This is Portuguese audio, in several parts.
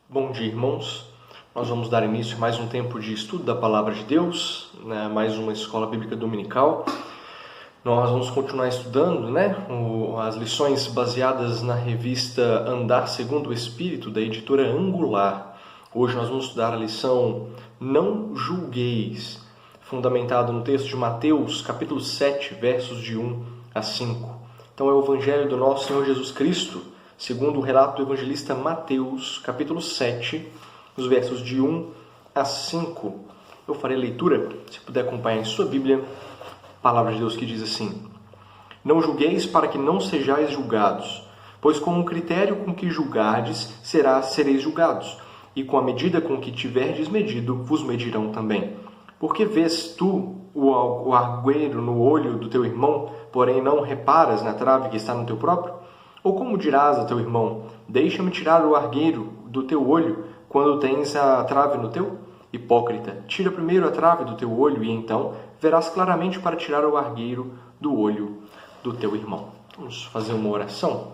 Bom dia, irmãos. Nós vamos dar início a mais um tempo de estudo da Palavra de Deus, mais uma escola bíblica dominical. Nós vamos continuar estudando, as lições baseadas na revista Andar Segundo o Espírito, da editora Angular. Hoje nós vamos estudar a lição Não Julgueis, fundamentado no texto de Mateus, capítulo 7, versos de 1 a 5. Então é o Evangelho do nosso Senhor Jesus Cristo, segundo o relato do evangelista Mateus, capítulo 7, os versos de 1 a 5. Eu farei a leitura, se puder acompanhar em sua Bíblia, a palavra de Deus que diz assim: Não julgueis para que não sejais julgados, pois com o critério com que julgardes, sereis julgados, e com a medida com que tiverdes medido, vos medirão também. Porque vês tu o argueiro no olho do teu irmão, porém não reparas na trave que está no teu próprio? Ou como dirás a teu irmão, deixa-me tirar o argueiro do teu olho, quando tens a trave no teu? Hipócrita, tira primeiro a trave do teu olho, e então verás claramente para tirar o argueiro do olho do teu irmão. Vamos fazer uma oração.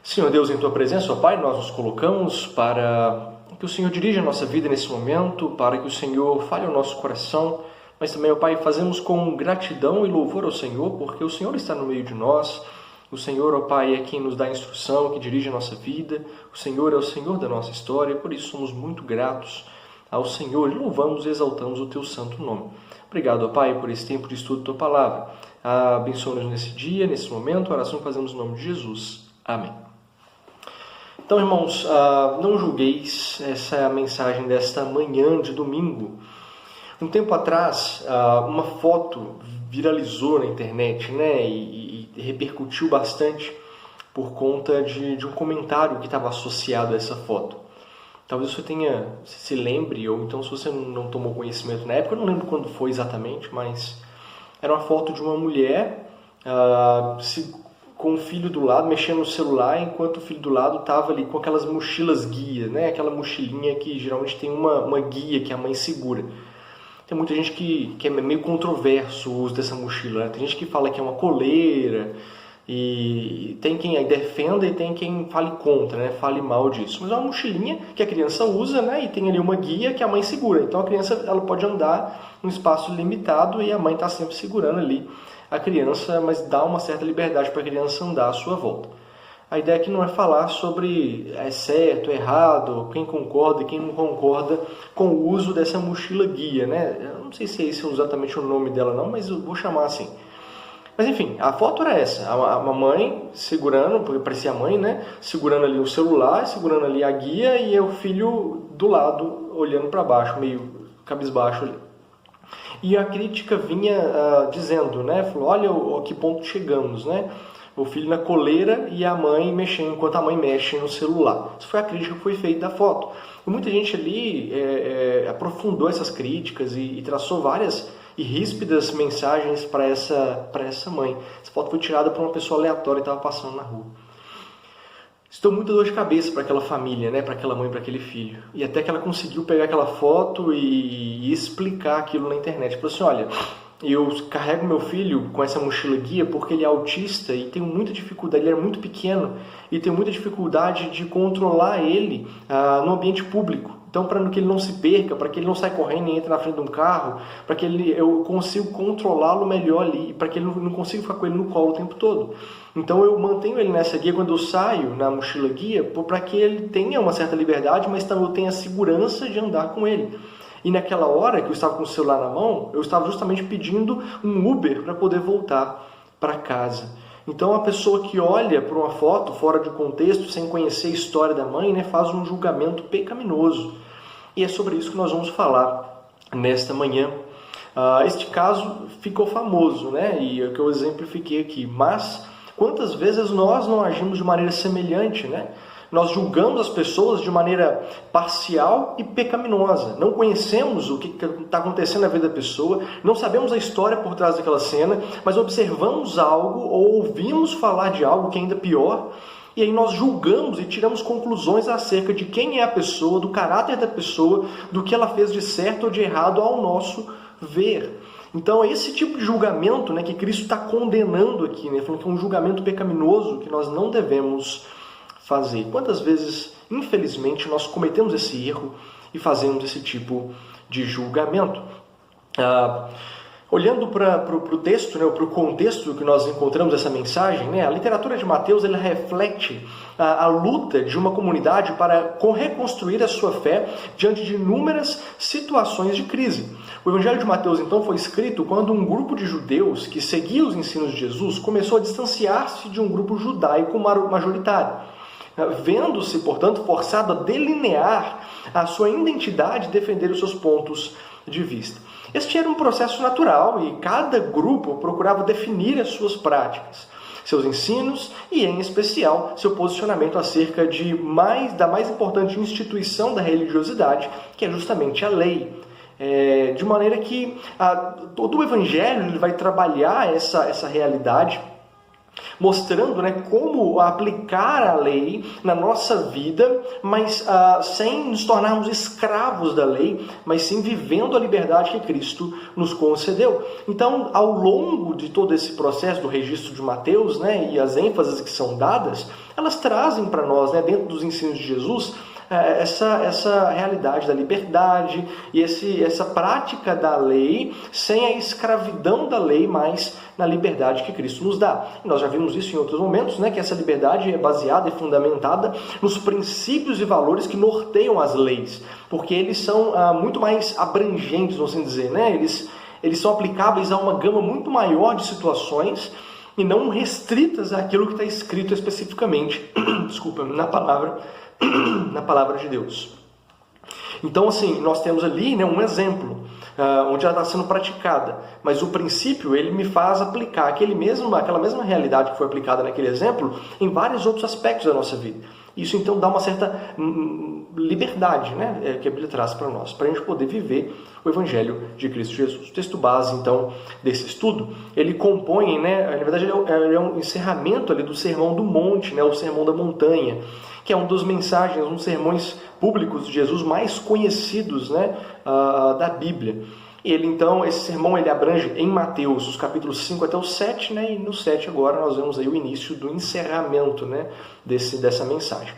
Senhor Deus, em tua presença, ó Pai, nós nos colocamos para que o Senhor dirija a nossa vida nesse momento, para que o Senhor fale ao nosso coração, mas também, ó Pai, fazemos com gratidão e louvor ao Senhor, porque o Senhor está no meio de nós. O Senhor, ó Pai, é quem nos dá a instrução, que dirige a nossa vida. O Senhor é o Senhor da nossa história, por isso somos muito gratos ao Senhor e louvamos e exaltamos o Teu santo nome. Obrigado, ó Pai, por esse tempo de estudo da Tua Palavra. Abençoa-nos nesse dia, nesse momento, a oração que fazemos no nome de Jesus. Amém. Então, irmãos, não julgueis, essa é a mensagem desta manhã de domingo. Um tempo atrás, uma foto viralizou na internet, e repercutiu bastante por conta de um comentário que estava associado a essa foto. Talvez você se lembre, ou então se você não tomou conhecimento na época, eu não lembro quando foi exatamente, mas era uma foto de uma mulher com o filho do lado, mexendo no celular, enquanto o filho do lado estava ali com aquelas mochilas guia, aquela mochilinha que geralmente tem uma guia que a mãe segura. Tem muita gente que é meio controverso o uso dessa mochila. Tem gente que fala que é uma coleira, e tem quem defenda e tem quem fale contra, fale mal disso. Mas é uma mochilinha que a criança usa, e tem ali uma guia que a mãe segura. Então a criança ela pode andar num espaço limitado e a mãe está sempre segurando ali a criança, mas dá uma certa liberdade para a criança andar à sua volta. A ideia aqui não é falar sobre é certo, errado, quem concorda e quem não concorda com o uso dessa mochila guia, Eu não sei se esse é exatamente o nome dela não, mas eu vou chamar assim. Mas enfim, a foto era essa, a mãe segurando, porque parecia a mãe, segurando ali o celular, segurando ali a guia e o filho do lado, olhando para baixo, meio cabisbaixo ali. E a crítica vinha dizendo, falou, olha a que ponto chegamos, O filho na coleira e a mãe mexendo, enquanto a mãe mexe no celular. Isso foi a crítica que foi feita da foto. E muita gente ali aprofundou essas críticas e traçou várias e ríspidas mensagens para essa mãe. Essa foto foi tirada por uma pessoa aleatória que estava passando na rua. Isso deu muita dor de cabeça para aquela família, para aquela mãe, para aquele filho. E até que ela conseguiu pegar aquela foto e explicar aquilo na internet. Falou assim, olha, eu carrego meu filho com essa mochila guia porque ele é autista e tenho muita dificuldade, ele é muito pequeno e tenho muita dificuldade de controlar ele no ambiente público. Então, para que ele não se perca, para que ele não saia correndo e entre na frente de um carro, para que eu consiga controlá-lo melhor ali, para que ele não consiga ficar com ele no colo o tempo todo. Então, eu mantenho ele nessa guia quando eu saio na mochila guia, para que ele tenha uma certa liberdade, mas também eu tenha a segurança de andar com ele. E naquela hora que eu estava com o celular na mão, eu estava justamente pedindo um Uber para poder voltar para casa. Então a pessoa que olha para uma foto fora de contexto, sem conhecer a história da mãe, faz um julgamento pecaminoso. E é sobre isso que nós vamos falar nesta manhã. Este caso ficou famoso, e é o que eu exemplifiquei aqui. Mas quantas vezes nós não agimos de maneira semelhante, Nós julgamos as pessoas de maneira parcial e pecaminosa. Não conhecemos o que está acontecendo na vida da pessoa, não sabemos a história por trás daquela cena, mas observamos algo ou ouvimos falar de algo que é ainda pior, e aí nós julgamos e tiramos conclusões acerca de quem é a pessoa, do caráter da pessoa, do que ela fez de certo ou de errado ao nosso ver. Então, esse tipo de julgamento que Cristo está condenando aqui, falando que é um julgamento pecaminoso que nós não devemos fazer. Quantas vezes, infelizmente, nós cometemos esse erro e fazemos esse tipo de julgamento? Olhando para o texto, né, para o contexto que nós encontramos essa mensagem, né, a literatura de Mateus ela reflete a luta de uma comunidade para reconstruir a sua fé diante de inúmeras situações de crise. O Evangelho de Mateus, então, foi escrito quando um grupo de judeus que seguia os ensinos de Jesus começou a distanciar-se de um grupo judaico majoritário, vendo-se, portanto, forçado a delinear a sua identidade e defender os seus pontos de vista. Este era um processo natural e cada grupo procurava definir as suas práticas, seus ensinos e, em especial, seu posicionamento acerca da mais importante instituição da religiosidade, que é justamente a lei. De maneira que todo o Evangelho ele vai trabalhar essa realidade, mostrando, né, como aplicar a lei na nossa vida, mas sem nos tornarmos escravos da lei, mas sim vivendo a liberdade que Cristo nos concedeu. Então, ao longo de todo esse processo do registro de Mateus, né, e as ênfases que são dadas, elas trazem para nós, né, dentro dos ensinos de Jesus, essa realidade da liberdade e essa prática da lei sem a escravidão da lei, mas na liberdade que Cristo nos dá. E nós já vimos isso em outros momentos, né, que essa liberdade é baseada e fundamentada nos princípios e valores que norteiam as leis, porque eles são muito mais abrangentes, vamos assim dizer, né? Eles são aplicáveis a uma gama muito maior de situações e não restritas àquilo que está escrito especificamente na palavra de Deus. Então, assim, nós temos ali, né, um exemplo onde ela está sendo praticada, mas o princípio ele me faz aplicar aquela mesma realidade que foi aplicada naquele exemplo em vários outros aspectos da nossa vida. Isso então dá uma certa liberdade, né, que a Bíblia traz para nós, para a gente poder viver o Evangelho de Cristo Jesus. O texto base, então, desse estudo, ele compõe, né, na verdade ele é um encerramento ali do Sermão do Monte, né, o Sermão da Montanha, que é um dos sermões públicos de Jesus mais conhecidos, né, da Bíblia. Então, esse sermão ele abrange em Mateus os capítulos 5 até o 7, né, e no 7 agora nós vemos aí o início do encerramento, né, dessa mensagem.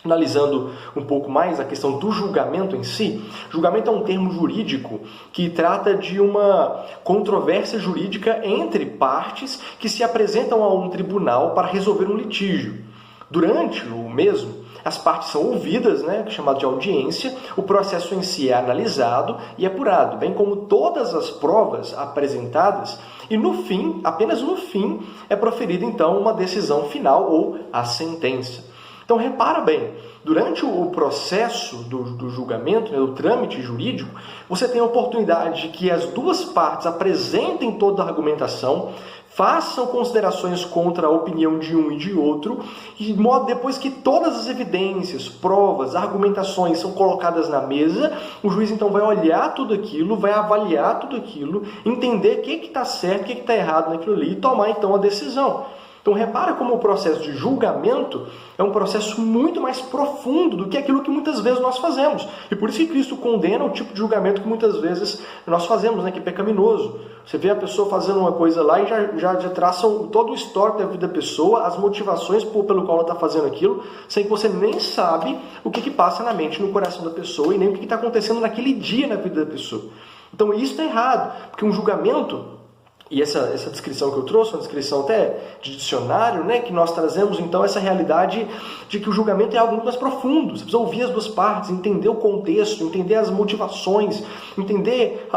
Analisando um pouco mais a questão do julgamento em si, julgamento é um termo jurídico que trata de uma controvérsia jurídica entre partes que se apresentam a um tribunal para resolver um litígio. Durante o mesmo, as partes são ouvidas, né, chamado de audiência, o processo em si é analisado e apurado, bem como todas as provas apresentadas, e no fim, apenas no fim, é proferida então uma decisão final ou a sentença. Então repara bem, durante o processo do julgamento, né, do trâmite jurídico, você tem a oportunidade de que as duas partes apresentem toda a argumentação, façam considerações contra a opinião de um e de outro, e depois que todas as evidências, provas, argumentações são colocadas na mesa, o juiz então vai olhar tudo aquilo, vai avaliar tudo aquilo, entender o que está certo, o que está errado naquilo ali e tomar então a decisão. Então repara como o processo de julgamento é um processo muito mais profundo do que aquilo que muitas vezes nós fazemos. E por isso que Cristo condena o tipo de julgamento que muitas vezes nós fazemos, né, que é pecaminoso. Você vê a pessoa fazendo uma coisa lá e já traçam todo o histórico da vida da pessoa, as motivações pelo qual ela está fazendo aquilo, sem que você nem sabe o que passa na mente, no coração da pessoa e nem o que está acontecendo naquele dia na vida da pessoa. Então isso está errado, porque um julgamento... E essa descrição que eu trouxe, uma descrição até de dicionário, né, que nós trazemos então essa realidade de que o julgamento é algo muito mais profundo. Você precisa ouvir as duas partes, entender o contexto, entender as motivações, entender,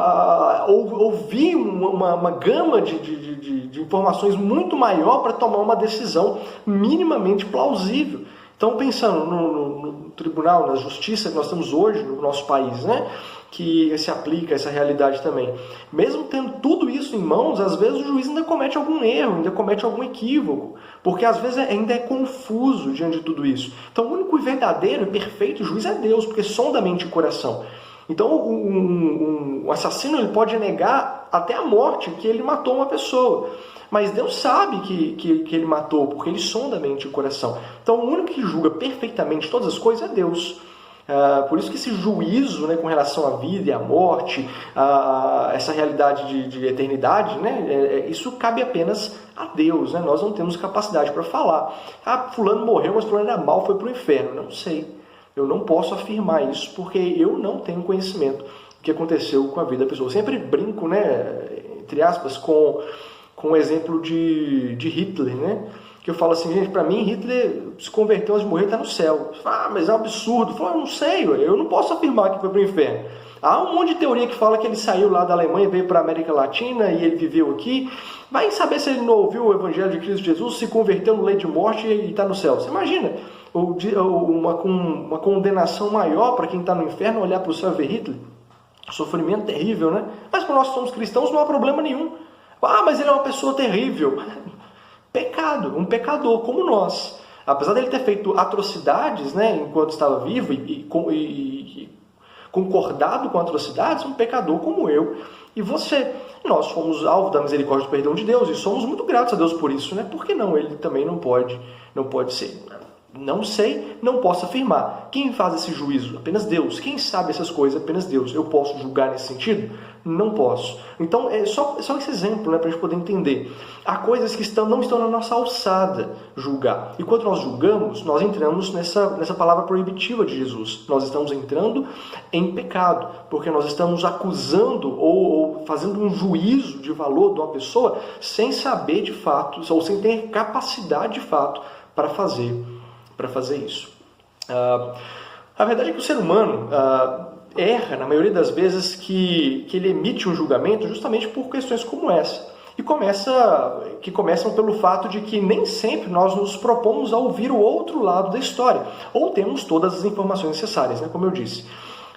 ouvir uma gama de informações muito maior para tomar uma decisão minimamente plausível. Então, pensando no tribunal, na justiça que nós temos hoje no nosso país, né, que se aplica essa realidade também. Mesmo tendo tudo isso em mãos, às vezes o juiz ainda comete algum erro, ainda comete algum equívoco, porque às vezes ainda é confuso diante de tudo isso. Então o único e verdadeiro e perfeito juiz é Deus, porque sonda a mente e o coração. Então um assassino ele pode negar até a morte que ele matou uma pessoa, mas Deus sabe que ele matou, porque ele sonda a mente e o coração. Então o único que julga perfeitamente todas as coisas é Deus. Por isso que esse juízo, né, com relação à vida e à morte, essa realidade de eternidade, né, isso cabe apenas a Deus. Né? Nós não temos capacidade para falar. Fulano morreu, mas fulano era mal, foi para o inferno. Não sei. Eu não posso afirmar isso porque eu não tenho conhecimento do que aconteceu com a vida da pessoa. Eu sempre brinco, né, entre aspas, com o exemplo de Hitler, né? Que eu falo assim, gente, para mim Hitler se converteu antes de morrer, está no céu. Mas é um absurdo. Eu falo, não sei, eu não posso afirmar que foi para o inferno. Há um monte de teoria que fala que ele saiu lá da Alemanha, veio para a América Latina e ele viveu aqui. Vai saber se ele não ouviu o Evangelho de Cristo Jesus, se converteu no leito de morte e está no céu. Você imagina uma condenação maior para quem está no inferno olhar para o céu e ver Hitler? Sofrimento terrível, né? Mas para nós que somos cristãos não há problema nenhum. Mas ele é uma pessoa terrível. Pecado, um pecador como nós. Apesar dele ter feito atrocidades, né, enquanto estava vivo e concordado com atrocidades, um pecador como eu e você. Nós fomos alvo da misericórdia e do perdão de Deus e somos muito gratos a Deus por isso, né? Por que não? Ele também não pode ser. Não sei, não posso afirmar. Quem faz esse juízo? Apenas Deus. Quem sabe essas coisas? Apenas Deus. Eu posso julgar nesse sentido? Não posso. Então, é só esse exemplo, né, para a gente poder entender. Há coisas que não estão na nossa alçada julgar. E quando nós julgamos, nós entramos nessa palavra proibitiva de Jesus. Nós estamos entrando em pecado, porque nós estamos acusando ou fazendo um juízo de valor de uma pessoa sem saber de fato, ou sem ter capacidade de fato para fazer isso. A verdade é que o ser humano erra, na maioria das vezes, que ele emite um julgamento justamente por questões como essa. Que começam pelo fato de que nem sempre nós nos propomos a ouvir o outro lado da história, ou temos todas as informações necessárias, né, como eu disse.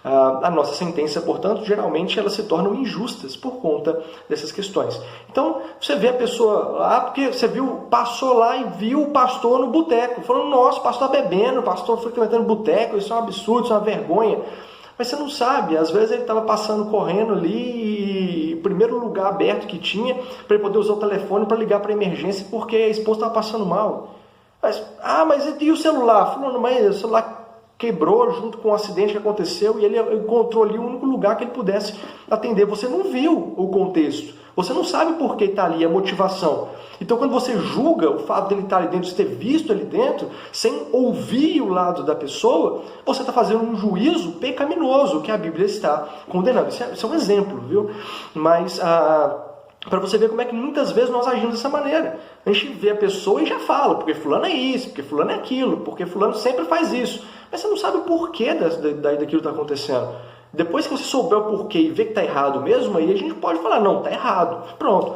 A nossa sentença, portanto, geralmente elas se tornam injustas por conta dessas questões. Então, você vê a pessoa lá, porque você passou lá e viu o pastor no boteco, falando, nossa, o pastor está bebendo, o pastor frequentando boteco, isso é um absurdo, isso é uma vergonha. Mas você não sabe, às vezes ele estava passando correndo ali, o primeiro lugar aberto que tinha, para ele poder usar o telefone para ligar para a emergência, porque a esposa estava passando mal. Mas e o celular? Falando, mas o celular quebrou junto com o acidente que aconteceu e ele encontrou ali o único lugar que ele pudesse atender. Você não viu o contexto. Você não sabe por que está ali, a motivação. Então, quando você julga o fato dele estar ali dentro, de ter visto ali dentro, sem ouvir o lado da pessoa, você está fazendo um juízo pecaminoso que a Bíblia está condenando. Isso é um exemplo, viu? Mas para você ver como é que muitas vezes nós agimos dessa maneira. A gente vê a pessoa e já fala, porque fulano é isso, porque fulano é aquilo, porque fulano sempre faz isso. Mas você não sabe o porquê daquilo que está acontecendo. Depois que você souber o porquê e ver que está errado mesmo, aí a gente pode falar, não, está errado. Pronto,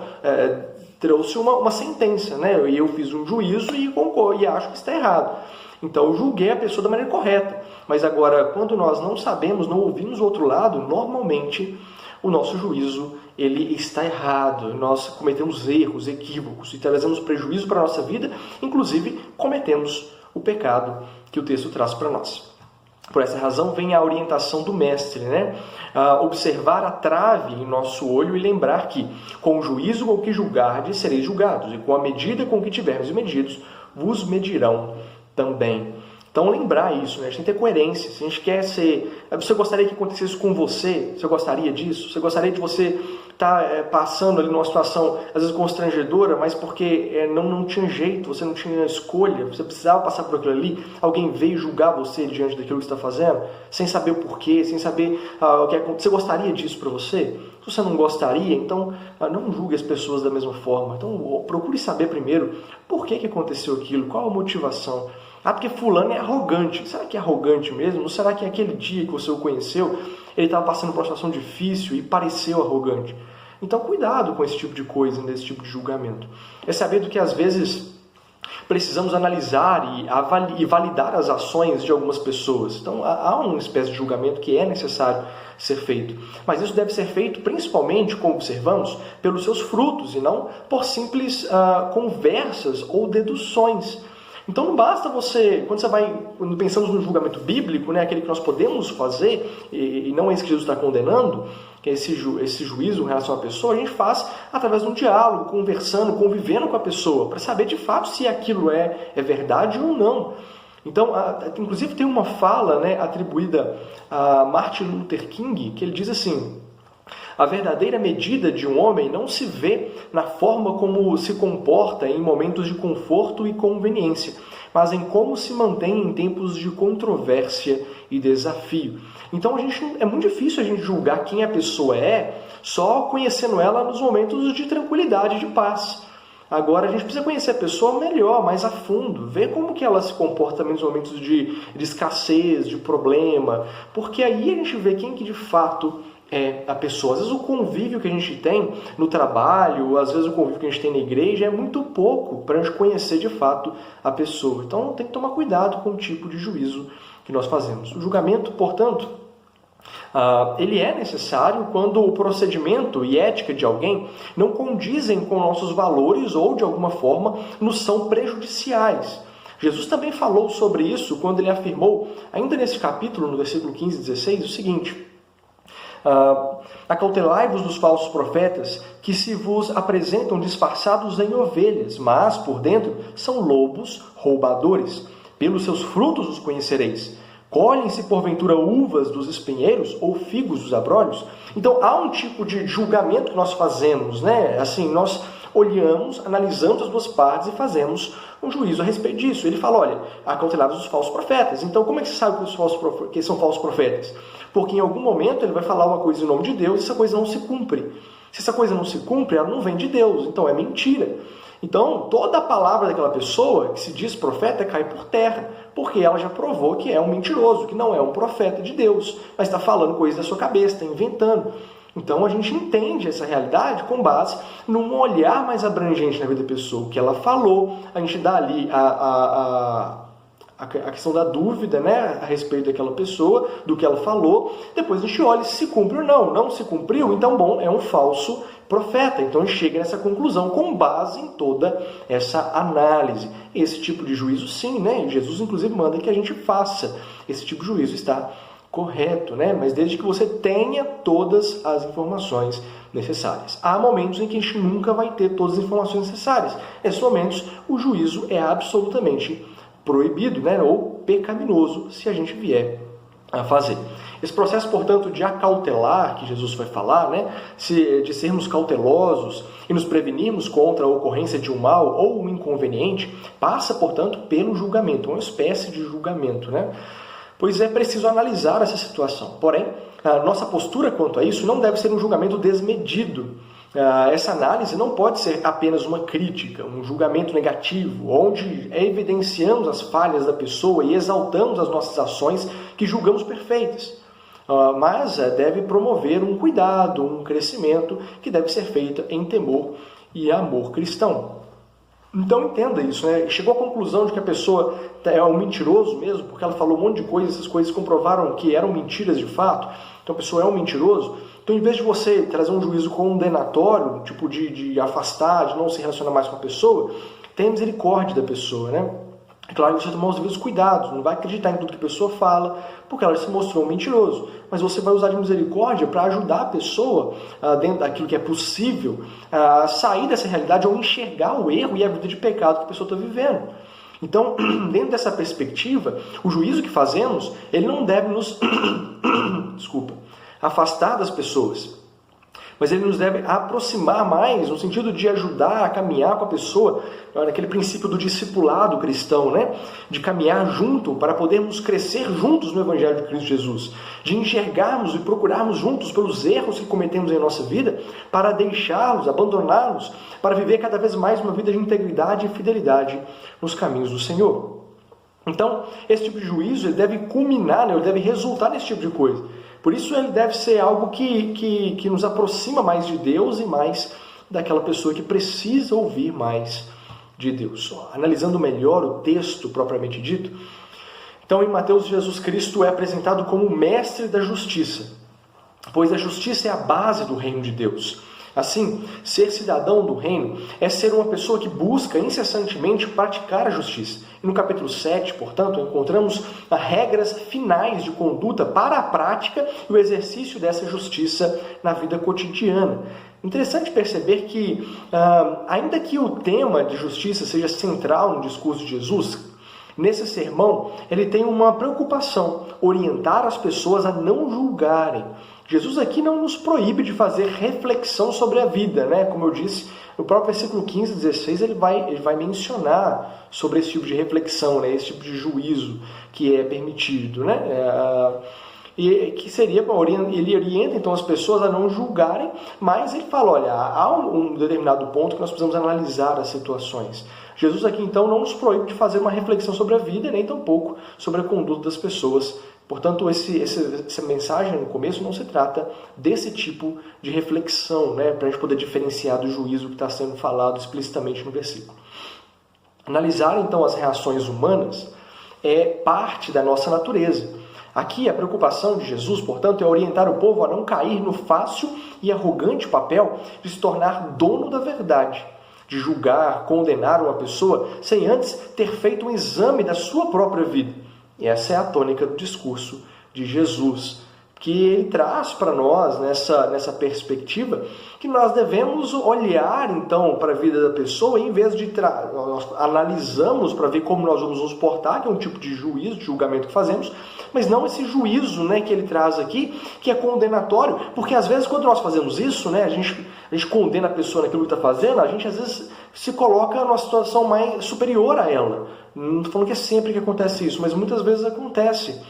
trouxe uma sentença, né? E eu fiz um juízo e concordo, e acho que está errado. Então eu julguei a pessoa da maneira correta. Mas agora, quando nós não sabemos, não ouvimos o outro lado, normalmente o nosso juízo ele está errado. Nós cometemos erros, equívocos e trazemos prejuízo para a nossa vida, inclusive cometemos o pecado que o texto traz para nós. Por essa razão vem a orientação do mestre, né? Observar a trave em nosso olho e lembrar que, com o juízo com que julgardes, sereis julgados, e com a medida com que tiverdes medidos, vos medirão também. Então lembrar isso, né? A gente tem que ter coerência. Se a gente quer ser... Você gostaria que acontecesse com você? Você gostaria disso? Você gostaria de você estar passando ali numa situação, às vezes constrangedora, mas porque não tinha jeito, você não tinha escolha, você precisava passar por aquilo ali, alguém veio julgar você diante daquilo que você está fazendo, sem saber o porquê, sem saber o que aconteceu. Você gostaria disso para você? Se você não gostaria, então não julgue as pessoas da mesma forma. Então procure saber primeiro por que aconteceu aquilo, qual a motivação. Porque fulano é arrogante. Será que é arrogante mesmo? Ou será que aquele dia que você o conheceu, ele estava passando por uma situação difícil e pareceu arrogante? Então cuidado com esse tipo de coisa, desse tipo de julgamento. É saber do que às vezes precisamos analisar e validar as ações de algumas pessoas. Então há uma espécie de julgamento que é necessário ser feito. Mas isso deve ser feito principalmente, como observamos, pelos seus frutos e não por simples conversas ou deduções. Então não basta quando pensamos no julgamento bíblico, né, aquele que nós podemos fazer, e não é isso que Jesus está condenando, que é esse juízo em relação à pessoa, a gente faz através de um diálogo, conversando, convivendo com a pessoa, para saber de fato se aquilo é verdade ou não. Então, inclusive tem uma fala, né, atribuída a Martin Luther King, que ele diz assim: a verdadeira medida de um homem não se vê na forma como se comporta em momentos de conforto e conveniência, mas em como se mantém em tempos de controvérsia e desafio. Então é muito difícil a gente julgar quem a pessoa é só conhecendo ela nos momentos de tranquilidade, de paz. Agora a gente precisa conhecer a pessoa melhor, mais a fundo, ver como que ela se comporta nos momentos de escassez, de problema, porque aí a gente vê quem que de fato é a pessoa. Às vezes o convívio que a gente tem no trabalho, às vezes o convívio que a gente tem na igreja é muito pouco para a gente conhecer de fato a pessoa. Então tem que tomar cuidado com o tipo de juízo que nós fazemos. O julgamento, portanto, ele é necessário quando o procedimento e ética de alguém não condizem com nossos valores ou, de alguma forma, nos são prejudiciais. Jesus também falou sobre isso quando ele afirmou, ainda nesse capítulo, no versículo 15 e 16, o seguinte: acautelai-vos dos falsos profetas, que se vos apresentam disfarçados em ovelhas, mas por dentro são lobos roubadores. Pelos seus frutos os conhecereis. Colhem-se porventura uvas dos espinheiros ou figos dos abrolhos? Então há um tipo de julgamento que nós fazemos, né? Assim, nós olhamos, analisamos as duas partes e fazemos um juízo a respeito disso. Ele fala, olha, acautelai-vos dos falsos profetas. Então como é que você sabe que são falsos profetas? Porque em algum momento ele vai falar uma coisa em nome de Deus e essa coisa não se cumpre. Se essa coisa não se cumpre, ela não vem de Deus, então é mentira. Então, toda a palavra daquela pessoa que se diz profeta cai por terra, porque ela já provou que é um mentiroso, que não é um profeta de Deus, mas está falando coisas da sua cabeça, está inventando. Então, a gente entende essa realidade com base num olhar mais abrangente na vida da pessoa. O que ela falou, a gente dá ali a questão da dúvida, né, a respeito daquela pessoa, do que ela falou, depois a gente olha se cumpre ou não. Não se cumpriu, então, bom, é um falso profeta. Então, a gente chega nessa conclusão com base em toda essa análise. Esse tipo de juízo, sim, né, Jesus, inclusive, manda que a gente faça. Esse tipo de juízo está correto, né, mas desde que você tenha todas as informações necessárias. Há momentos em que a gente nunca vai ter todas as informações necessárias. Nesses momentos, o juízo é absolutamente proibido, né, ou pecaminoso, se a gente vier a fazer. Esse processo, portanto, de acautelar, que Jesus vai falar, né, de sermos cautelosos e nos prevenirmos contra a ocorrência de um mal ou um inconveniente, passa, portanto, pelo julgamento, uma espécie de julgamento, né? Pois é preciso analisar essa situação. Porém, a nossa postura quanto a isso não deve ser um julgamento desmedido. Essa análise não pode ser apenas uma crítica, um julgamento negativo, onde evidenciamos as falhas da pessoa e exaltamos as nossas ações que julgamos perfeitas. Mas deve promover um cuidado, um crescimento que deve ser feito em temor e amor cristão. Então entenda isso, né? Chegou à conclusão de que a pessoa é um mentiroso mesmo, porque ela falou um monte de coisas, essas coisas comprovaram que eram mentiras de fato, então a pessoa é um mentiroso. Então, em vez de você trazer um juízo condenatório, tipo de afastar, de não se relacionar mais com a pessoa, tenha misericórdia da pessoa, né? É claro que você tomar os devidos cuidados, não vai acreditar em tudo que a pessoa fala, porque ela se mostrou um mentiroso. Mas você vai usar de misericórdia para ajudar a pessoa, dentro daquilo que é possível, a sair dessa realidade ou enxergar o erro e a vida de pecado que a pessoa está vivendo. Então, dentro dessa perspectiva, o juízo que fazemos, ele não deve nos afastar das pessoas, mas ele nos deve aproximar mais, no sentido de ajudar a caminhar com a pessoa, naquele princípio do discipulado cristão, né? De caminhar junto para podermos crescer juntos no Evangelho de Cristo Jesus, de enxergarmos e procurarmos juntos pelos erros que cometemos em nossa vida, para deixá-los, abandoná-los, para viver cada vez mais uma vida de integridade e fidelidade nos caminhos do Senhor. Então, esse tipo de juízo ele deve culminar, né? Ele deve resultar nesse tipo de coisa. Por isso ele deve ser algo que nos aproxima mais de Deus e mais daquela pessoa que precisa ouvir mais de Deus. Analisando melhor o texto propriamente dito, então em Mateus, Jesus Cristo é apresentado como o mestre da justiça, pois a justiça é a base do reino de Deus. Assim, ser cidadão do reino é ser uma pessoa que busca incessantemente praticar a justiça. E no capítulo 7, portanto, encontramos as regras finais de conduta para a prática e o exercício dessa justiça na vida cotidiana. Interessante perceber que, ainda que o tema de justiça seja central no discurso de Jesus, Nesse sermão, ele tem uma preocupação, orientar as pessoas a não julgarem. Jesus aqui não nos proíbe de fazer reflexão sobre a vida, né? Como eu disse, no próprio versículo 15 e 16, ele vai mencionar sobre esse tipo de reflexão, né? Esse tipo de juízo que é permitido, né? E que seria, ele orienta então as pessoas a não julgarem, mas ele fala, olha, há um determinado ponto que nós precisamos analisar as situações. Jesus aqui então não nos proíbe de fazer uma reflexão sobre a vida, nem tampouco sobre a conduta das pessoas. Portanto, essa mensagem no começo não se trata desse tipo de reflexão, né, para a gente poder diferenciar do juízo que está sendo falado explicitamente no versículo. Analisar então as reações humanas é parte da nossa natureza. Aqui a preocupação de Jesus, portanto, é orientar o povo a não cair no fácil e arrogante papel de se tornar dono da verdade, de julgar, condenar uma pessoa sem antes ter feito um exame da sua própria vida. E essa é a tônica do discurso de Jesus, que ele traz para nós nessa perspectiva que nós devemos olhar então para a vida da pessoa, e em vez de nós analisamos para ver como nós vamos nos portar, que é um tipo de juízo, de julgamento que fazemos, mas não esse juízo, né, que ele traz aqui, que é condenatório, porque às vezes quando nós fazemos isso, né, a gente condena a pessoa naquilo que está fazendo, a gente às vezes se coloca numa situação mais superior a ela. Não estou falando que é sempre que acontece isso, mas muitas vezes acontece.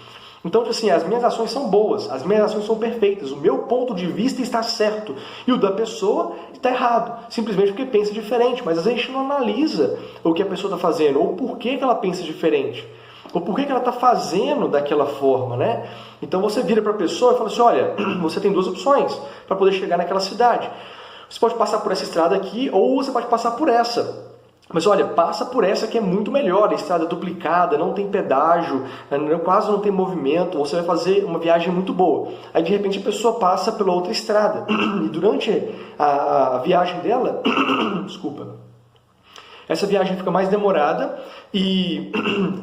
Então, assim, as minhas ações são boas, as minhas ações são perfeitas, o meu ponto de vista está certo e o da pessoa está errado, simplesmente porque pensa diferente. Mas às vezes a gente não analisa o que a pessoa está fazendo, ou por que ela pensa diferente, ou por que ela está fazendo daquela forma, né? Então você vira para a pessoa e fala assim, olha, você tem duas opções para poder chegar naquela cidade. Você pode passar por essa estrada aqui, ou você pode passar por essa. Mas olha, passa por essa que é muito melhor, a estrada é duplicada, não tem pedágio, quase não tem movimento, você vai fazer uma viagem muito boa. Aí de repente a pessoa passa pela outra estrada, e durante a viagem dela, desculpa, essa viagem fica mais demorada e,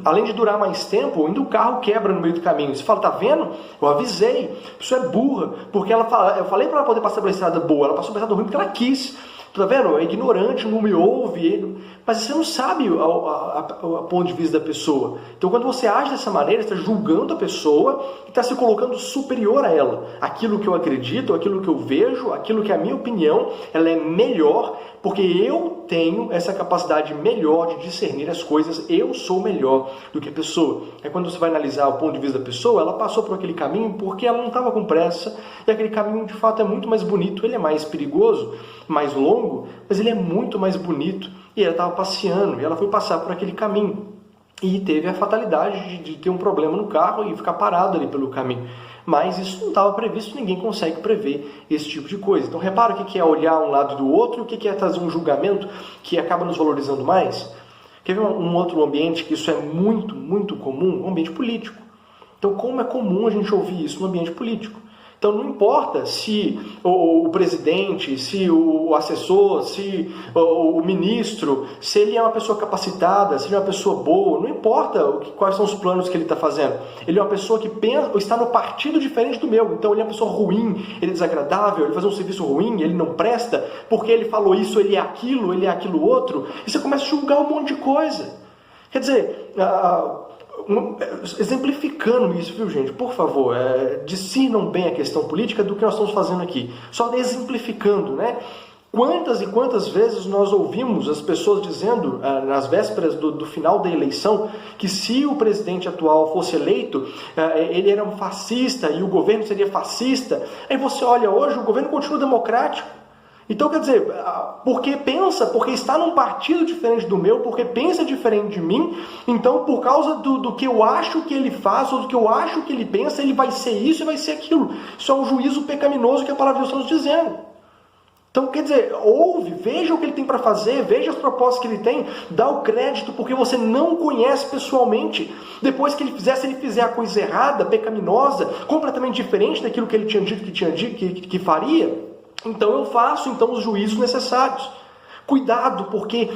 além de durar mais tempo, ainda o carro quebra no meio do caminho. Você fala, tá vendo? Eu avisei, a pessoa é burra, porque eu falei para ela poder passar pela estrada boa, ela passou pela estrada ruim porque ela quis. Tá vendo? É ignorante, não me ouve, mas você não sabe o ponto de vista da pessoa. Então, quando você age dessa maneira, você está julgando a pessoa e está se colocando superior a ela. Aquilo que eu acredito, aquilo que eu vejo, aquilo que é a minha opinião, ela é melhor, porque eu tenho essa capacidade melhor de discernir as coisas, eu sou melhor do que a pessoa. É quando você vai analisar o ponto de vista da pessoa, ela passou por aquele caminho porque ela não estava com pressa, e aquele caminho de fato é muito mais bonito, ele é mais perigoso, mais longo, mas ele é muito mais bonito, e ela estava passeando, e ela foi passar por aquele caminho, e teve a fatalidade de ter um problema no carro e ficar parado ali pelo caminho. Mas isso não estava previsto, ninguém consegue prever esse tipo de coisa. Então repara o que é olhar um lado do outro e o que é trazer um julgamento que acaba nos valorizando mais. Quer ver um outro ambiente que isso é muito, muito comum? Um ambiente político. Então como é comum a gente ouvir isso no ambiente político? Então não importa se o presidente, se o assessor, se o ministro, se ele é uma pessoa capacitada, se ele é uma pessoa boa, não importa quais são os planos que ele está fazendo. Ele é uma pessoa que pensa, está no partido diferente do meu, então ele é uma pessoa ruim, ele é desagradável, ele faz um serviço ruim, ele não presta, porque ele falou isso, ele é aquilo outro, e você começa a julgar um monte de coisa. Quer dizer, exemplificando isso, viu gente, por favor, discernam bem a questão política do que nós estamos fazendo aqui, só exemplificando, né? Quantas e quantas vezes nós ouvimos as pessoas dizendo, nas vésperas do final da eleição, que se o presidente atual fosse eleito, ele era um fascista e o governo seria fascista. Aí você olha hoje, o governo continua democrático. Então, quer dizer, porque está num partido diferente do meu, porque pensa diferente de mim, então por causa do que eu acho que ele faz, ou do que eu acho que ele pensa, ele vai ser isso e vai ser aquilo. Isso é um juízo pecaminoso que a palavra de Deus está nos dizendo. Então, quer dizer, ouve, veja o que ele tem para fazer, veja as propostas que ele tem, dá o crédito, porque você não conhece pessoalmente. Depois que ele fizer, se ele fizer a coisa errada, pecaminosa, completamente diferente daquilo que ele tinha dito que faria, então eu faço os juízos necessários. Cuidado, porque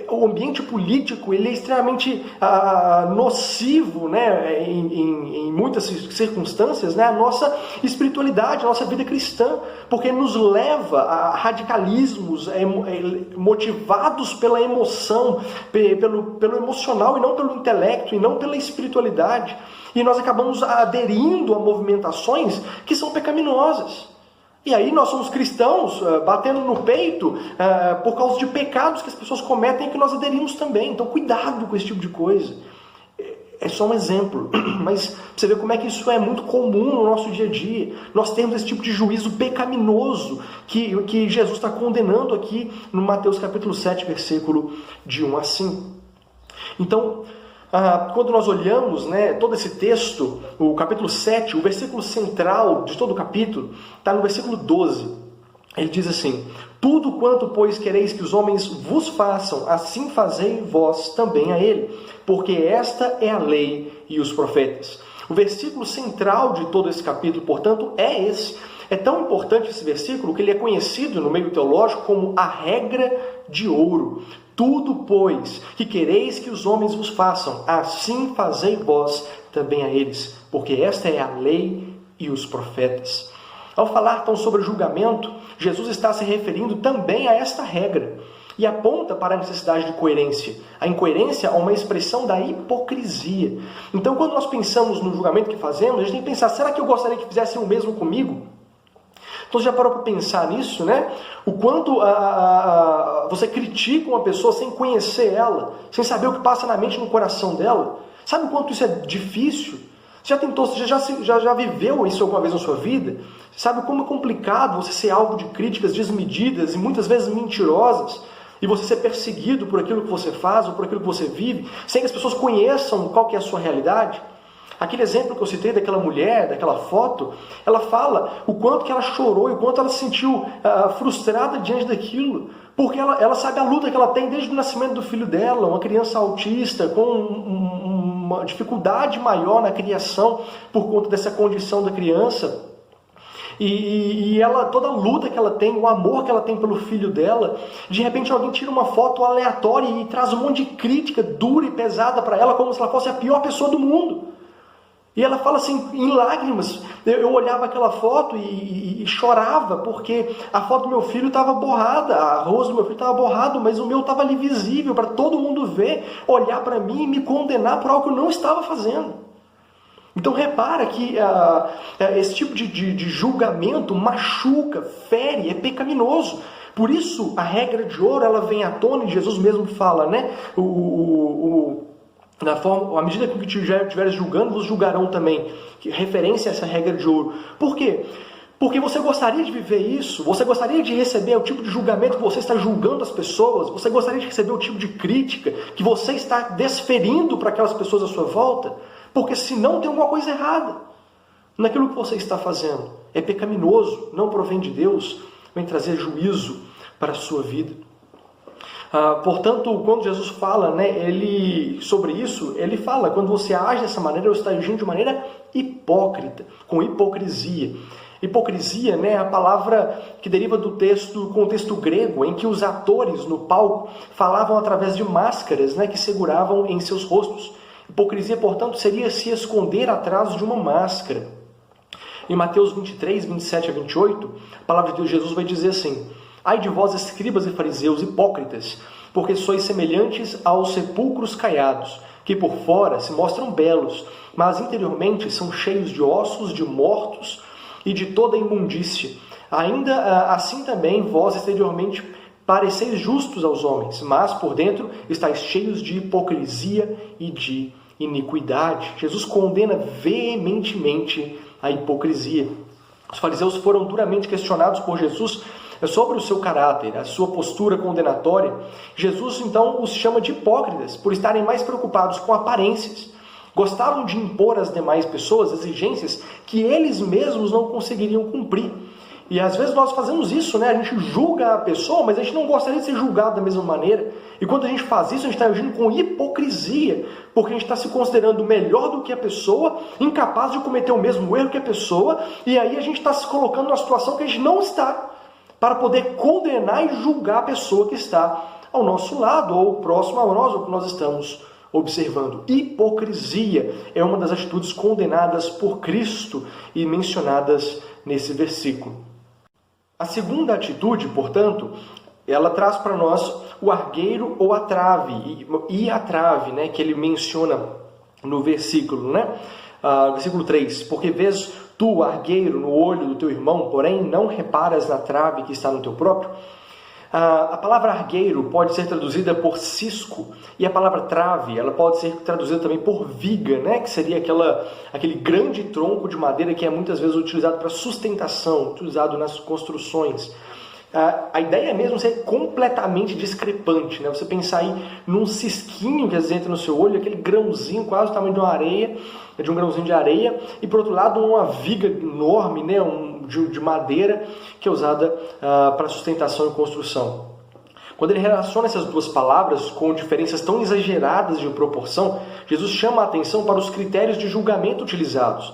o ambiente político ele é extremamente nocivo, né, em muitas circunstâncias, né, a nossa espiritualidade, a nossa vida cristã, porque nos leva a radicalismos motivados pela emoção, pelo emocional e não pelo intelecto, e não pela espiritualidade. E nós acabamos aderindo a movimentações que são pecaminosas. E aí nós somos cristãos batendo no peito por causa de pecados que as pessoas cometem e que nós aderimos também. Então cuidado com esse tipo de coisa. É só um exemplo, mas você vê como é que isso é muito comum no nosso dia a dia. Nós temos esse tipo de juízo pecaminoso que Jesus está condenando aqui no Mateus capítulo 7, versículo de 1 a 5. Então, quando nós olhamos, né, todo esse texto, o capítulo 7, o versículo central de todo o capítulo, está no versículo 12. Ele diz assim: tudo quanto, pois, quereis que os homens vos façam, assim fazei vós também a ele, porque esta é a lei e os profetas. O versículo central de todo esse capítulo, portanto, é esse. É tão importante esse versículo que ele é conhecido no meio teológico como a regra de ouro. Tudo, pois, que quereis que os homens vos façam, assim fazei vós também a eles, porque esta é a lei e os profetas. Ao falar então sobre julgamento, Jesus está se referindo também a esta regra e aponta para a necessidade de coerência. A incoerência é uma expressão da hipocrisia. Então, quando nós pensamos no julgamento que fazemos, a gente tem que pensar, será que eu gostaria que fizessem o mesmo comigo? Então, você já parou para pensar nisso, né? O quanto você critica uma pessoa sem conhecer ela, sem saber o que passa na mente e no coração dela? Sabe o quanto isso é difícil? Você já tentou, você já viveu isso alguma vez na sua vida? Você sabe como é complicado você ser alvo de críticas desmedidas e muitas vezes mentirosas, e você ser perseguido por aquilo que você faz ou por aquilo que você vive, sem que as pessoas conheçam qual que é a sua realidade? Aquele exemplo que eu citei daquela mulher, daquela foto, ela fala o quanto que ela chorou e o quanto ela se sentiu frustrada diante daquilo, porque ela sabe a luta que ela tem desde o nascimento do filho dela, uma criança autista com uma dificuldade maior na criação por conta dessa condição da criança. E ela, toda a luta que ela tem, o amor que ela tem pelo filho dela, de repente alguém tira uma foto aleatória e traz um monte de crítica dura e pesada para ela, como se ela fosse a pior pessoa do mundo. E ela fala assim, em lágrimas, eu olhava aquela foto e chorava, porque a foto do meu filho estava borrada, a rosto do meu filho estava borrado, mas o meu estava ali visível, para todo mundo ver, olhar para mim e me condenar por algo que eu não estava fazendo. Então repara que esse tipo de julgamento machuca, fere, é pecaminoso. Por isso a regra de ouro ela vem à tona e Jesus mesmo fala, né? À medida que estiveres julgando, vos julgarão também. Referência a essa regra de ouro. Por quê? Porque você gostaria de viver isso? Você gostaria de receber o tipo de julgamento que você está julgando as pessoas? Você gostaria de receber o tipo de crítica que você está desferindo para aquelas pessoas à sua volta? Porque senão tem alguma coisa errada naquilo que você está fazendo. É pecaminoso, não provém de Deus, vem trazer juízo para a sua vida. Portanto, quando Jesus fala, né, sobre isso, ele fala, quando você age dessa maneira, você está agindo de maneira hipócrita, com hipocrisia. Hipocrisia, né, é a palavra que deriva do contexto grego, em que os atores no palco falavam através de máscaras, né, que seguravam em seus rostos. Hipocrisia, portanto, seria se esconder atrás de uma máscara. Em Mateus 23, 27 a 28, a palavra de Deus, Jesus vai dizer assim: ai de vós, escribas e fariseus hipócritas, porque sois semelhantes aos sepulcros caiados, que por fora se mostram belos, mas interiormente são cheios de ossos de mortos e de toda imundícia. Ainda assim também vós exteriormente pareceis justos aos homens, mas por dentro estáis cheios de hipocrisia e de iniquidade. Jesus condena veementemente a hipocrisia. Os fariseus foram duramente questionados por Jesus sobre o seu caráter, a sua postura condenatória. Jesus então os chama de hipócritas por estarem mais preocupados com aparências. Gostavam de impor às demais pessoas exigências que eles mesmos não conseguiriam cumprir. E às vezes nós fazemos isso, né? A gente julga a pessoa, mas a gente não gostaria de ser julgado da mesma maneira. E quando a gente faz isso, a gente está agindo com hipocrisia, porque a gente está se considerando melhor do que a pessoa, incapaz de cometer o mesmo erro que a pessoa, e aí a gente está se colocando numa situação que a gente não está. para poder condenar e julgar a pessoa que está ao nosso lado, ou próximo a nós, ou que nós estamos observando. Hipocrisia é uma das atitudes condenadas por Cristo e mencionadas nesse versículo. A segunda atitude, portanto, ela traz para nós o argueiro ou a trave, e a trave, né, que ele menciona no versículo, né? Versículo 3, porque vês tu, argueiro, no olho do teu irmão, porém não reparas na trave que está no teu próprio. A palavra argueiro pode ser traduzida por cisco, e a palavra trave ela pode ser traduzida também por viga, né? Que seria aquele grande tronco de madeira que é muitas vezes utilizado para sustentação, utilizado nas construções. A ideia mesmo é ser completamente discrepante, né? Você pensar aí num cisquinho que às vezes entra no seu olho, aquele grãozinho quase do tamanho de uma areia, de um grãozinho de areia, e por outro lado uma viga enorme, né? De madeira que é usada para sustentação e construção. Quando ele relaciona essas duas palavras com diferenças tão exageradas de proporção, Jesus chama a atenção para os critérios de julgamento utilizados.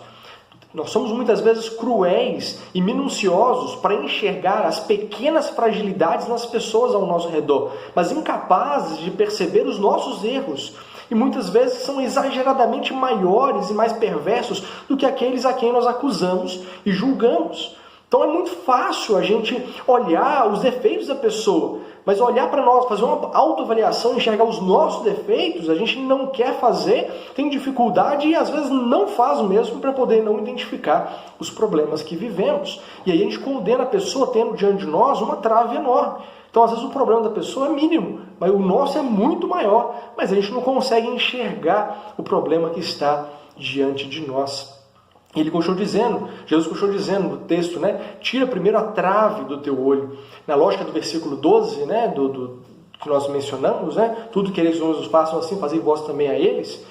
Nós somos muitas vezes cruéis e minuciosos para enxergar as pequenas fragilidades nas pessoas ao nosso redor, mas incapazes de perceber os nossos erros. E muitas vezes são exageradamente maiores e mais perversos do que aqueles a quem nós acusamos e julgamos. Então é muito fácil a gente olhar os defeitos da pessoa, mas olhar para nós, fazer uma autoavaliação, enxergar os nossos defeitos, a gente não quer fazer, tem dificuldade e às vezes não faz mesmo para poder não identificar os problemas que vivemos. E aí a gente condena a pessoa tendo diante de nós uma trave enorme. Então às vezes o problema da pessoa é mínimo, mas o nosso é muito maior, mas a gente não consegue enxergar o problema que está diante de nós. Ele continuou dizendo, Jesus continuou dizendo no texto, né? Tira primeiro a trave do teu olho. Na lógica do versículo 12, né? Do que nós mencionamos, né? Tudo que eles nos façam assim, fazei vós também a eles.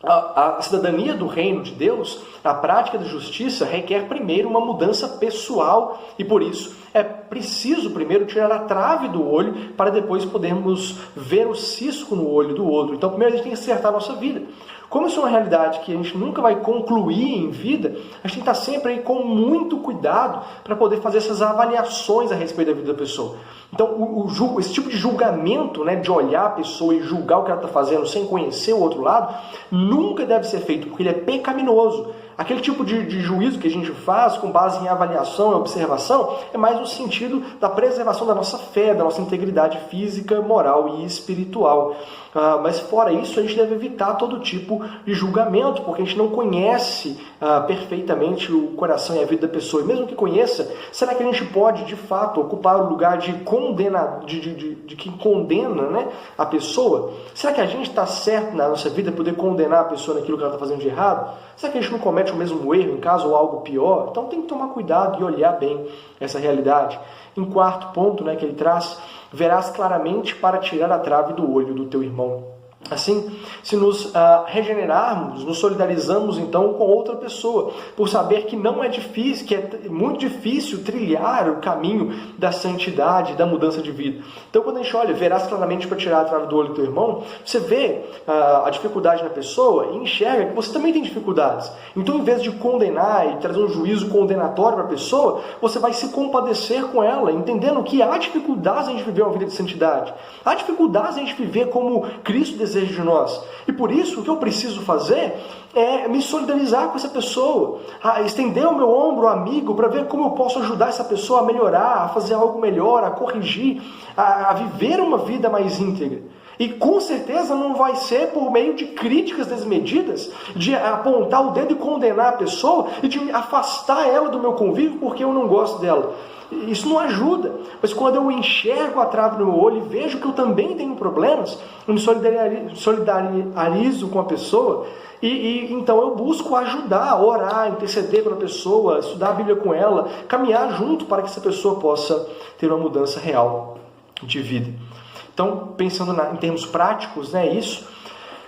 A cidadania do reino de Deus, a prática da justiça, requer primeiro uma mudança pessoal e por isso é preciso primeiro tirar a trave do olho para depois podermos ver o cisco no olho do outro. Então primeiro a gente tem que acertar a nossa vida. Como isso é uma realidade que a gente nunca vai concluir em vida, a gente tem que estar sempre aí com muito cuidado para poder fazer essas avaliações a respeito da vida da pessoa. Então, esse tipo de julgamento, né, de olhar a pessoa e julgar o que ela está fazendo sem conhecer o outro lado, nunca deve ser feito, porque ele é pecaminoso. Aquele tipo de juízo que a gente faz com base em avaliação e observação é mais no sentido da preservação da nossa fé, da nossa integridade física, moral e espiritual. Mas fora isso, a gente deve evitar todo tipo de julgamento, porque a gente não conhece perfeitamente o coração e a vida da pessoa. E mesmo que conheça, será que a gente pode, de fato, ocupar o lugar de quem condena, né, a pessoa? Será que a gente está certo na nossa vida poder condenar a pessoa naquilo que ela está fazendo de errado? Será que a gente não comete o mesmo erro em caso ou algo pior? Então tem que tomar cuidado e olhar bem essa realidade. Em quarto ponto, né, que ele traz, verás claramente para tirar a trave do olho do teu irmão. Assim, se nos regenerarmos, nos solidarizamos então com outra pessoa, por saber que não é difícil, que é muito difícil trilhar o caminho da santidade, da mudança de vida. Então quando a gente olha, verás claramente para tirar a trave do olho do teu irmão, você vê a dificuldade na pessoa e enxerga que você também tem dificuldades. Então em vez de condenar e trazer um juízo condenatório para a pessoa, você vai se compadecer com ela, entendendo que há dificuldades em a gente viver uma vida de santidade. Há dificuldades em a gente viver como Cristo deseja de nós. E por isso, o que eu preciso fazer é me solidarizar com essa pessoa, estender o meu ombro amigo para ver como eu posso ajudar essa pessoa a melhorar, a fazer algo melhor, a corrigir, a viver uma vida mais íntegra. E com certeza não vai ser por meio de críticas desmedidas, de apontar o dedo e condenar a pessoa e de afastar ela do meu convívio porque eu não gosto dela. Isso não ajuda. Mas quando eu enxergo a trave no meu olho e vejo que eu também tenho problemas, eu me solidarizo com a pessoa e então eu busco ajudar, orar, interceder pela pessoa, estudar a Bíblia com ela, caminhar junto para que essa pessoa possa ter uma mudança real de vida. Então, pensando em termos práticos, né, isso,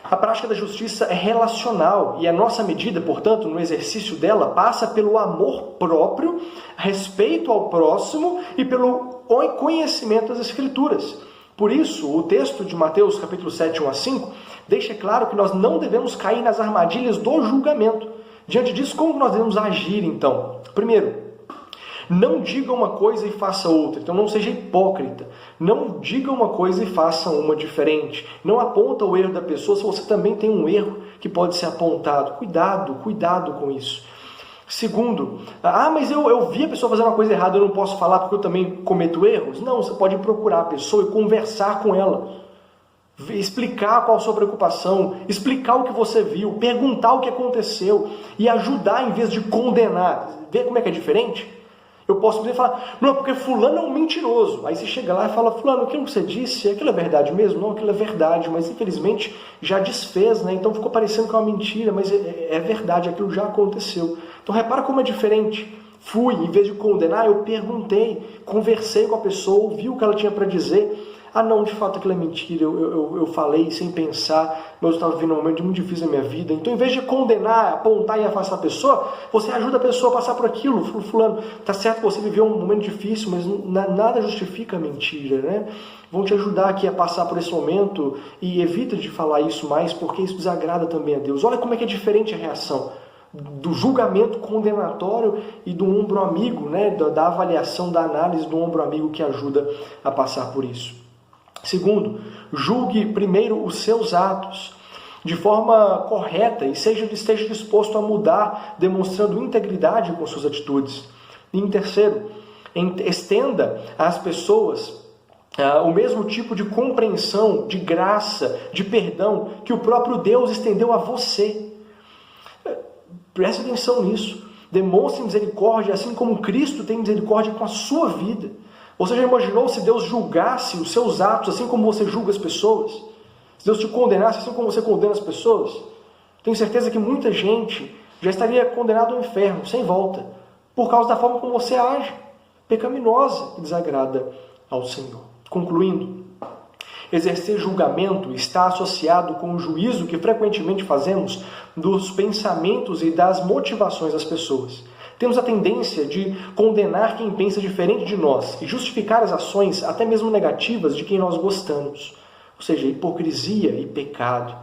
a prática da justiça é relacional e a nossa medida, portanto, no exercício dela, passa pelo amor próprio, respeito ao próximo e pelo conhecimento das Escrituras. Por isso, o texto de Mateus, capítulo 7, 1 a 5, deixa claro que nós não devemos cair nas armadilhas do julgamento. Diante disso, como nós devemos agir, então? Primeiro, Não diga uma coisa e faça outra. Então não seja hipócrita. Não diga uma coisa e faça uma diferente. Não aponta o erro da pessoa se você também tem um erro que pode ser apontado. Cuidado com isso. Segundo, mas eu vi a pessoa fazer uma coisa errada, eu não posso falar porque eu também cometo erros? Não, você pode procurar a pessoa e conversar com ela. Explicar qual a sua preocupação, explicar o que você viu, perguntar o que aconteceu e ajudar em vez de condenar. Vê como é que é diferente? Eu posso falar, não, porque fulano é um mentiroso. Aí você chega lá e fala, fulano, aquilo que você disse, aquilo é verdade mesmo? Não, aquilo é verdade, mas infelizmente já desfez, né? Então ficou parecendo que é uma mentira, mas é verdade, aquilo já aconteceu. Então repara como é diferente. Em vez de condenar, eu perguntei, conversei com a pessoa, ouvi o que ela tinha para dizer. Não, de fato aquilo é mentira, eu falei sem pensar, mas eu estava vivendo um momento muito difícil na minha vida. Então, em vez de condenar, apontar e afastar a pessoa, você ajuda a pessoa a passar por aquilo. Fulano, tá certo que você viveu um momento difícil, mas nada justifica a mentira, né? Vão te ajudar aqui a passar por esse momento e evita de falar isso mais, porque isso desagrada também a Deus. Olha como é que é diferente a reação do julgamento condenatório e do ombro amigo, né? Da avaliação, da análise do ombro amigo que ajuda a passar por isso. Segundo, julgue primeiro os seus atos de forma correta e esteja disposto a mudar, demonstrando integridade com suas atitudes. E em terceiro, estenda às pessoas o mesmo tipo de compreensão, de graça, de perdão que o próprio Deus estendeu a você. Preste atenção nisso. Demonstre misericórdia assim como Cristo tem misericórdia com a sua vida. Você já imaginou se Deus julgasse os seus atos assim como você julga as pessoas? Se Deus te condenasse assim como você condena as pessoas? Tenho certeza que muita gente já estaria condenada ao inferno, sem volta, por causa da forma como você age, pecaminosa e desagrada ao Senhor. Concluindo, exercer julgamento está associado com o juízo que frequentemente fazemos dos pensamentos e das motivações das pessoas. Temos a tendência de condenar quem pensa diferente de nós e justificar as ações, até mesmo negativas, de quem nós gostamos. Ou seja, hipocrisia e pecado.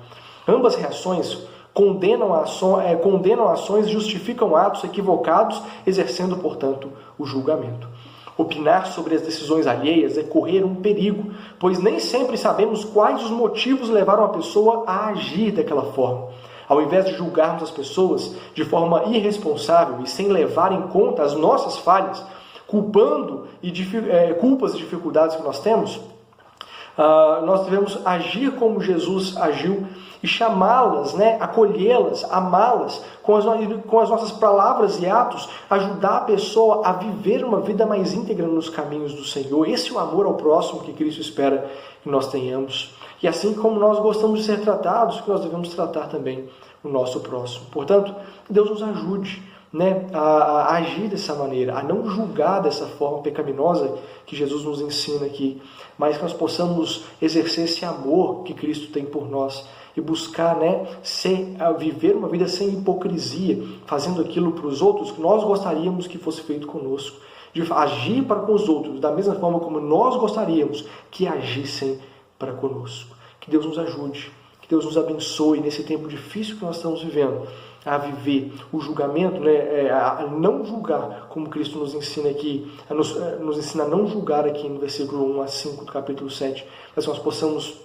Ambas reações condenam ações e justificam atos equivocados, exercendo, portanto, o julgamento. Opinar sobre as decisões alheias é correr um perigo, pois nem sempre sabemos quais os motivos levaram a pessoa a agir daquela forma. Ao invés de julgarmos as pessoas de forma irresponsável e sem levar em conta as nossas falhas, culpas e dificuldades que nós temos, nós devemos agir como Jesus agiu e chamá-las, acolhê-las, amá-las com as nossas palavras e atos, ajudar a pessoa a viver uma vida mais íntegra nos caminhos do Senhor. Esse é o amor ao próximo que Cristo espera que nós tenhamos. E assim como nós gostamos de ser tratados, que nós devemos tratar também o nosso próximo. Portanto, que Deus nos ajude a agir dessa maneira, a não julgar dessa forma pecaminosa que Jesus nos ensina aqui, mas que nós possamos exercer esse amor que Cristo tem por nós e buscar viver uma vida sem hipocrisia, fazendo aquilo para os outros que nós gostaríamos que fosse feito conosco, de agir para com os outros da mesma forma como nós gostaríamos que agissem para conosco. Que Deus nos ajude, que Deus nos abençoe nesse tempo difícil que nós estamos vivendo, a viver o julgamento, a não julgar, como Cristo nos ensina aqui, nos ensina a não julgar aqui no versículo 1 a 5 do capítulo 7, mas que nós possamos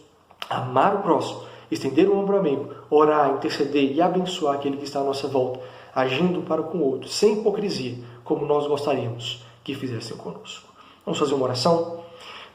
amar o próximo, estender o ombro amigo, orar, interceder e abençoar aquele que está à nossa volta, agindo para com o outro, sem hipocrisia, como nós gostaríamos que fizessem conosco. Vamos fazer uma oração?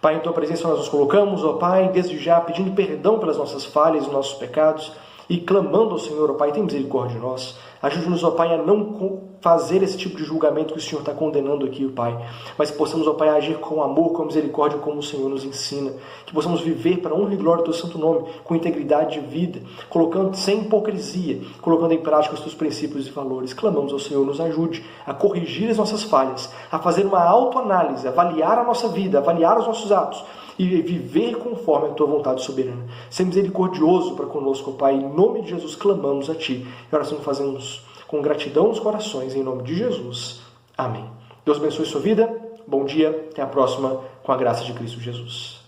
Pai, em Tua presença nós nos colocamos, ó Pai, desde já pedindo perdão pelas nossas falhas e nossos pecados e clamando ao Senhor, ó Pai, tem misericórdia de nós. Ajude-nos, ó Pai, a não fazer esse tipo de julgamento que o Senhor está condenando aqui, ó Pai, mas que possamos, ó Pai, agir com amor, com misericórdia, como o Senhor nos ensina. Que possamos viver para a honra e glória do Teu santo nome, com integridade de vida, colocando sem hipocrisia, colocando em prática os Teus princípios e valores. Clamamos ao Senhor, nos ajude a corrigir as nossas falhas, a fazer uma autoanálise, avaliar a nossa vida, avaliar os nossos atos e viver conforme a Tua vontade soberana. Ser misericordioso para conosco, ó Pai, em nome de Jesus clamamos a Ti. E oração que fazemos com gratidão nos corações, em nome de Jesus. Amém. Deus abençoe sua vida. Bom dia. Até a próxima, com a graça de Cristo Jesus.